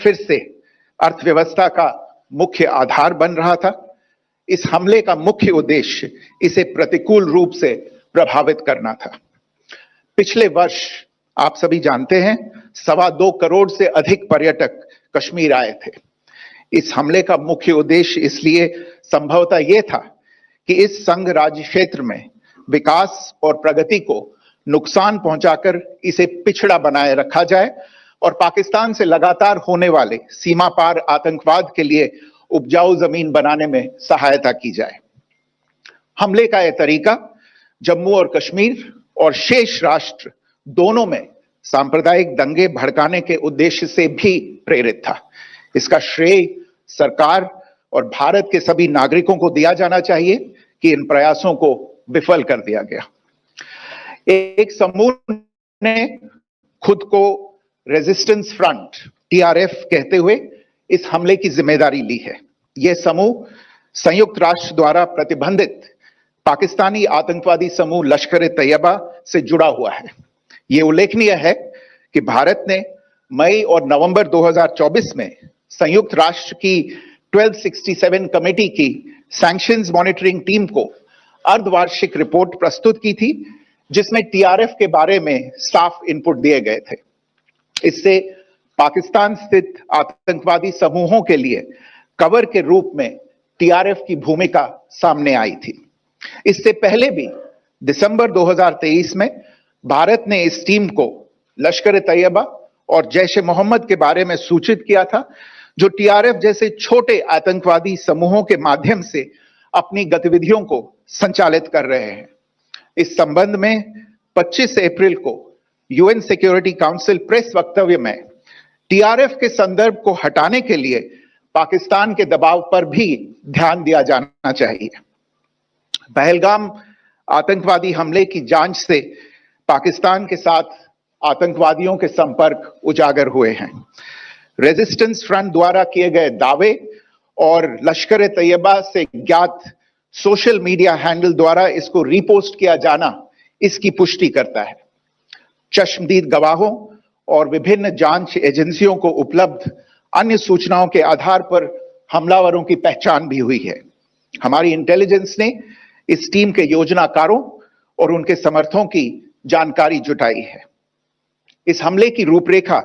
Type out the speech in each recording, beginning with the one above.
फिर से अर्थव्यवस्था का मुख्य आधार बन रहा था। इस हमले का मुख्य उद्देश्य इसे प्रतिकूल रूप से प्रभावित करना था। पिछले वर्ष आप सभी जानते हैं 2.25 करोड़ से अधिक पर्यटक कश्मीर आए थे। इस हमले का मुख्य उद्देश्य इसलिए संभवतः यह था कि इस संघ राज्य क्षेत्र में विकास और प्रगति को नुकसान पहुंचाकर इसे पिछड़ा बनाए रखा जाए और पाकिस्तान से लगातार होने वाले सीमा पार आतंकवाद के लिए उपजाऊ जमीन बनाने में सहायता की जाए। हमले का यह तरीका जम्मू और कश्मीर और शेष राष्ट्र दोनों में सांप्रदायिक दंगे भड़काने के उद्देश्य से भी प्रेरित था। इसका श्रेय सरकार और भारत के सभी नागरिकों को दिया जाना चाहिए कि इन प्रयासों को विफल कर दिया गया। एक समूह ने खुद को रेजिस्टेंस फ्रंट टीआरएफ कहते हुए इस हमले की जिम्मेदारी ली है। यह समूह संयुक्त राष्ट्र द्वारा प्रतिबंधित पाकिस्तानी आतंकवादी समूह लश्कर ए तैयबा से जुड़ा हुआ है। यह उल्लेखनीय है कि भारत ने मई और नवंबर 2024 में संयुक्त राष्ट्र की 1267 कमेटी की सैंक्शंस मॉनिटरिंग टीम को अर्धवार्षिक रिपोर्ट प्रस्तुत की थी, जिसमें टीआरएफ के बारे में साफ इनपुट दिए गए थे। इससे पाकिस्तान स्थित आतंकवादी समूहों के लिए कवर के रूप में टीआरएफ की भूमिका सामने आई थी। इससे पहले भी दिसंबर 2023 में भारत ने इस टीम को लश्कर ए तैयबा और जैश ए मोहम्मद के बारे में सूचित किया था, जो टीआरएफ जैसे छोटे आतंकवादी समूहों के माध्यम से अपनी गतिविधियों को संचालित कर रहे हैं। इस संबंध में 25 अप्रैल को यूएन सिक्योरिटी काउंसिल प्रेस वक्तव्य में टीआरएफ के संदर्भ को हटाने के लिए पाकिस्तान के दबाव पर भी ध्यान दिया जाना चाहिए। पहलगाम आतंकवादी हमले की जांच से पाकिस्तान के साथ आतंकवादियों के संपर्क उजागर हुए हैं। रेजिस्टेंस फ्रंट द्वारा किए गए दावे और लश्कर ए तैयबा से ज्ञात सोशल मीडिया हैंडल द्वारा इसको रीपोस्ट किया जाना इसकी पुष्टि करता है। चश्मदीद गवाहों और विभिन्न जांच एजेंसियों को उपलब्ध अन्य सूचनाओं के आधार पर हमलावरों की पहचान भी हुई है। हमारी इंटेलिजेंस ने इस टीम के योजनाकारों और उनके समर्थकों की जानकारी जुटाई है। इस हमले की रूपरेखा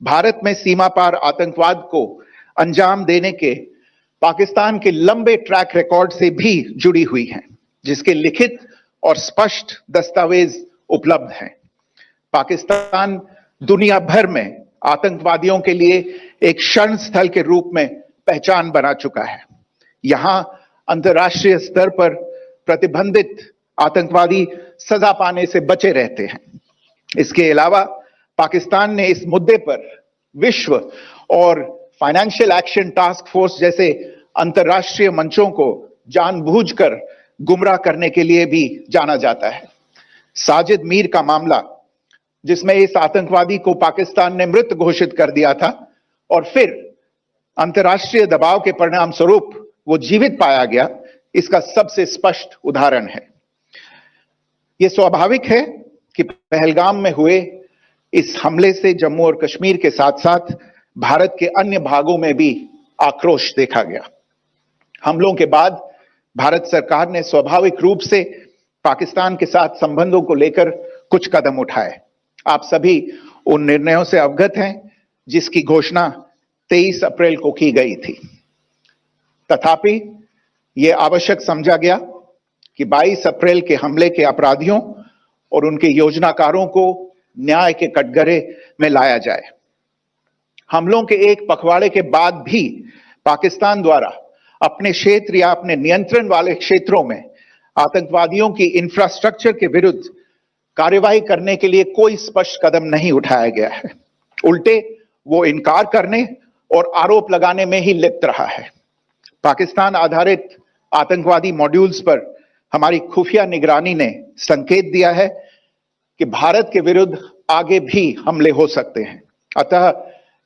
भारत में सीमा पार आतंकवाद को अंजाम देने के पाकिस्तान के लंबे ट्रैक रिकॉर्ड से भी जुड़ी हुई है, जिसके लिखित और स्पष्ट दस्तावेज उपलब्ध हैं। पाकिस्तान दुनिया भर में आतंकवादियों के लिए एक शरण स्थल के रूप में पहचान बना चुका है। यहां अंतर्राष्ट्रीय स्तर पर प्रतिबंधित आतंकवादी सजा पाने से बचे रहते हैं। इसके अलावा पाकिस्तान ने इस मुद्दे पर विश्व और फाइनेंशियल एक्शन टास्क फोर्स जैसे अंतर्राष्ट्रीय मंचों को जानबूझकर गुमराह करने के लिए भी जाना जाता है। साजिद मीर का मामला, जिसमें इस आतंकवादी को पाकिस्तान ने मृत घोषित कर दिया था और फिर अंतर्राष्ट्रीय दबाव के परिणाम स्वरूप वो जीवित पाया गया, इसका सबसे स्पष्ट उदाहरण है। यह स्वाभाविक है कि पहलगाम में हुए इस हमले से जम्मू और कश्मीर के साथ साथ भारत के अन्य भागों में भी आक्रोश देखा गया। हमलों के बाद भारत सरकार ने स्वाभाविक रूप से पाकिस्तान के साथ संबंधों को लेकर कुछ कदम उठाए। आप सभी उन निर्णयों से अवगत हैं जिसकी घोषणा 23 अप्रैल को की गई थी। तथापि यह आवश्यक समझा गया कि 22 अप्रैल के हमले के अपराधियों और उनके योजनाकारों को न्याय के कटघरे में लाया जाए। हमलों के एक पखवाड़े के बाद भी पाकिस्तान द्वारा अपने क्षेत्र या अपने नियंत्रण वाले क्षेत्रों में आतंकवादियों की इंफ्रास्ट्रक्चर के विरुद्ध कार्यवाही करने के लिए कोई स्पष्ट कदम नहीं उठाया गया है। उल्टे वो इनकार करने और आरोप लगाने में ही लिप्त रहा है। पाकिस्तान आधारित आतंकवादी मॉड्यूल्स पर हमारी खुफिया निगरानी ने संकेत दिया है कि भारत के विरुद्ध आगे भी हमले हो सकते हैं। अतः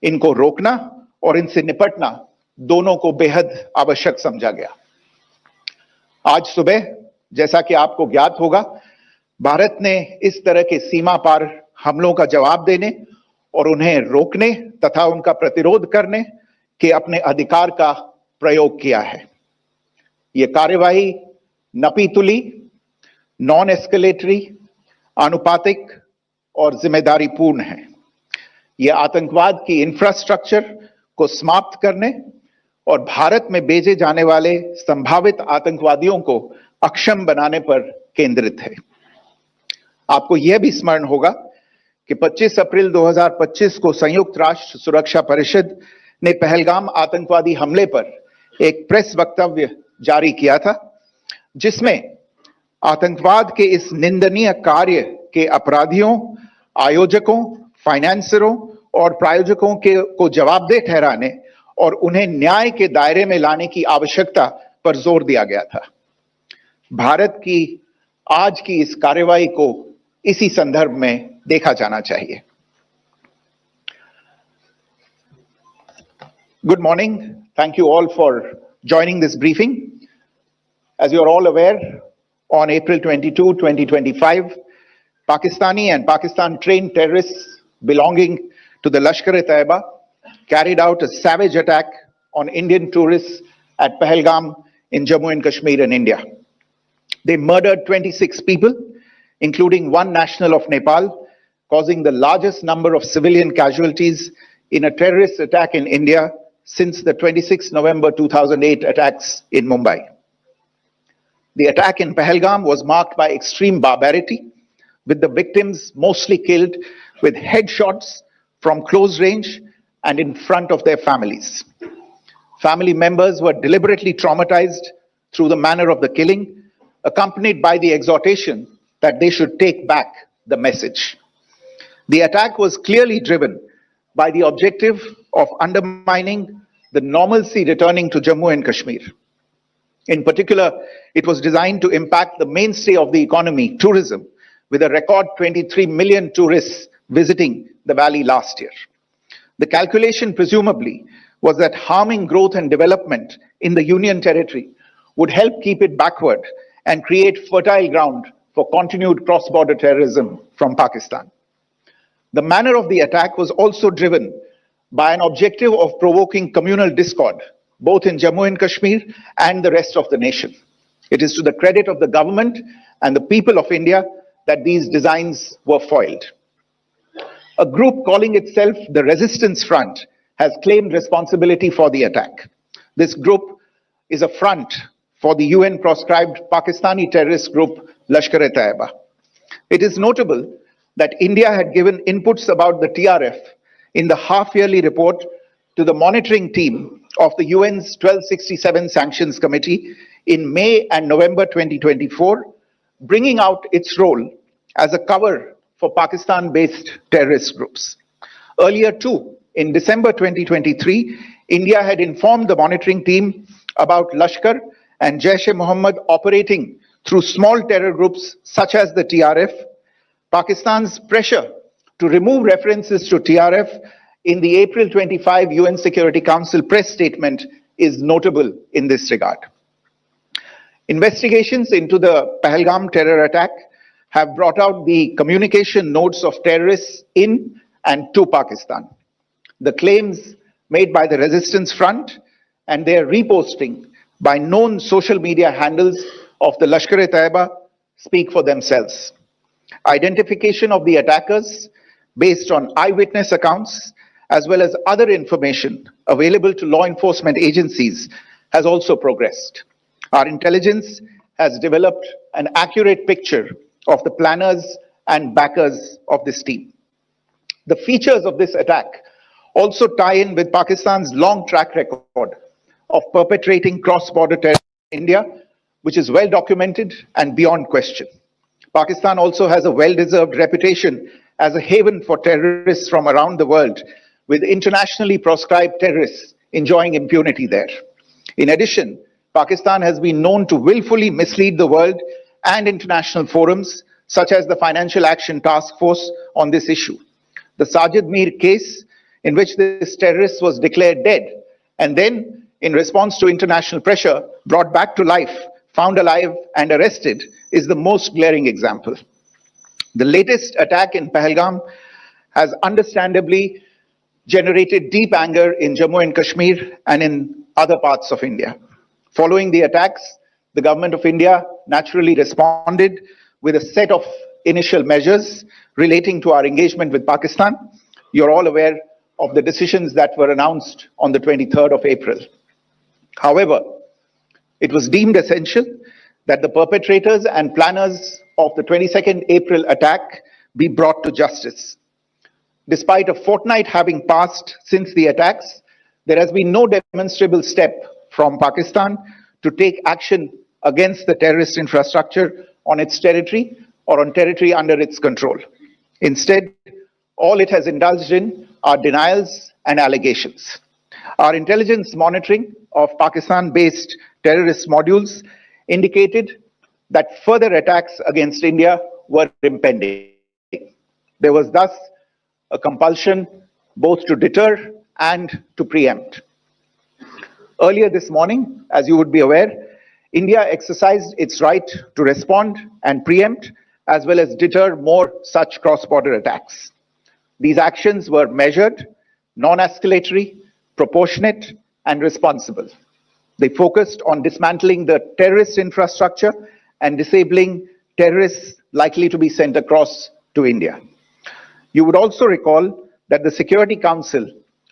इनको रोकना और इनसे निपटना दोनों को बेहद आवश्यक समझा गया। आज सुबह, जैसा कि आपको ज्ञात होगा, भारत ने इस तरह के सीमा पार हमलों का जवाब देने और उन्हें रोकने तथा उनका प्रतिरोध करने के अपने अधिकार का प्रयोग किया है। यह कार्यवाही नपीतुली, नॉन एस्केलेटरी, आनुपातिक और जिम्मेदारीपूर्ण है। यह आतंकवाद की इंफ्रास्ट्रक्चर को समाप्त करने और भारत में भेजे जाने वाले संभावित आतंकवादियों को अक्षम बनाने पर केंद्रित है। आपको यह भी स्मरण होगा कि 25 अप्रैल 2025 को संयुक्त राष्ट्र सुरक्षा परिषद ने पहलगाम आतंकवादी हमले पर एक प्रेस वक्तव्य जारी किया था, जिसमें आतंकवाद के इस निंदनीय कार्य के अपराधियों, आयोजकों, फाइनेंसरों और प्रायोजकों को जवाबदेह ठहराने और उन्हें न्याय के दायरे में लाने की आवश्यकता पर जोर दिया गया था। भारत की आज की इस कार्रवाई को इसी संदर्भ में देखा जाना चाहिए। Good morning. Thank you all for joining this briefing. As you are all aware, on April 22, 2025, Pakistani and Pakistan-trained terrorists belonging to the Lashkar-e-Taiba carried out a savage attack on Indian tourists at Pahalgam in Jammu and Kashmir in India. They murdered 26 people, including one national of Nepal, causing the largest number of civilian casualties in a terrorist attack in India since the 26 November 2008 attacks in Mumbai. The attack in Pahalgam was marked by extreme barbarity, with the victims mostly killed with headshots from close range and in front of their families. Family members were deliberately traumatized through the manner of the killing, accompanied by the exhortation that they should take back the message. The attack was clearly driven by the objective of undermining the normalcy returning to Jammu and Kashmir. In particular, it was designed to impact the mainstay of the economy, tourism, with a record 23 million tourists visiting the valley last year. The calculation presumably was that harming growth and development in the Union territory would help keep it backward and create fertile ground for continued cross-border terrorism from Pakistan. The manner of the attack was also driven by an objective of provoking communal discord, both in Jammu and Kashmir and the rest of the nation. It is to the credit of the government and the people of India that these designs were foiled. A group calling itself the Resistance Front has claimed responsibility for the attack. This group is a front for the UN-proscribed Pakistani terrorist group Lashkar-e-Taiba. It is notable that India had given inputs about the TRF in the half-yearly report to the monitoring team of the UN's 1267 Sanctions Committee in May and November 2024, bringing out its role as a cover for Pakistan-based terrorist groups. Earlier too, in December 2023, India had informed the monitoring team about Lashkar and Jaish-e-Mohammed operating through small terror groups such as the TRF. Pakistan's pressure to remove references to TRF in the April 25 UN Security Council press statement is notable in this regard. Investigations into the Pahalgam terror attack have brought out the communication notes of terrorists in and to Pakistan. The claims made by the Resistance Front and their reposting by known social media handles of the Lashkar-e-Taiba speak for themselves. Identification of the attackers based on eyewitness accounts as well as other information available to law enforcement agencies has also progressed. Our intelligence has developed an accurate picture of the planners and backers of this team. The features of this attack also tie in with Pakistan's long track record of perpetrating cross-border terror in India, which is well documented and beyond question. Pakistan also has a well-deserved reputation as a haven for terrorists from around the world, with internationally proscribed terrorists enjoying impunity there. In addition, Pakistan has been known to willfully mislead the world and international forums, such as the Financial Action Task Force, on this issue. The Sajid Mir case, in which this terrorist was declared dead and then, in response to international pressure, brought back to life, found alive and arrested, is the most glaring example. The latest attack in Pahalgam has understandably generated deep anger in Jammu and Kashmir and in other parts of India. Following the attacks, the government of India naturally responded with a set of initial measures relating to our engagement with Pakistan. You're all aware of the decisions that were announced on the 23rd of April. However, it was deemed essential that the perpetrators and planners of the 22nd April attack be brought to justice. Despite a fortnight having passed since the attacks, there has been no demonstrable step from Pakistan to take action against the terrorist infrastructure on its territory or on territory under its control. Instead, all it has indulged in are denials and allegations. Our intelligence monitoring of Pakistan-based terrorist modules indicated that further attacks against India were impending. There was thus a compulsion both to deter and to preempt. Earlier this morning, as you would be aware, India exercised its right to respond and preempt as well as deter more such cross-border attacks. These actions were measured, non-escalatory, proportionate, and responsible. They focused on dismantling the terrorist infrastructure and disabling terrorists likely to be sent across to India. You would also recall that the Security Council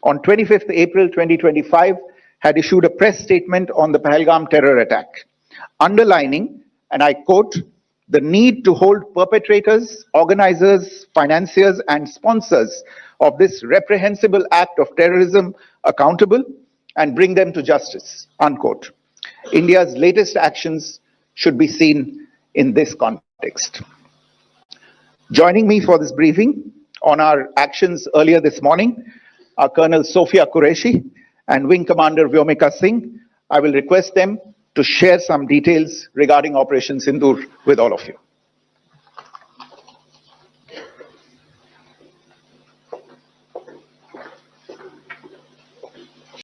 on 25th April 2025 had issued a press statement on the Pahalgam terror attack, underlining, and I quote, the need to hold perpetrators, organizers, financiers, and sponsors of this reprehensible act of terrorism accountable and bring them to justice, unquote. India's latest actions should be seen in this context. Joining me for this briefing on our actions earlier this morning are Colonel Sophia Qureshi and Wing Commander Vyomika Singh. I will request them to share some details regarding Operation Sindoor with all of you.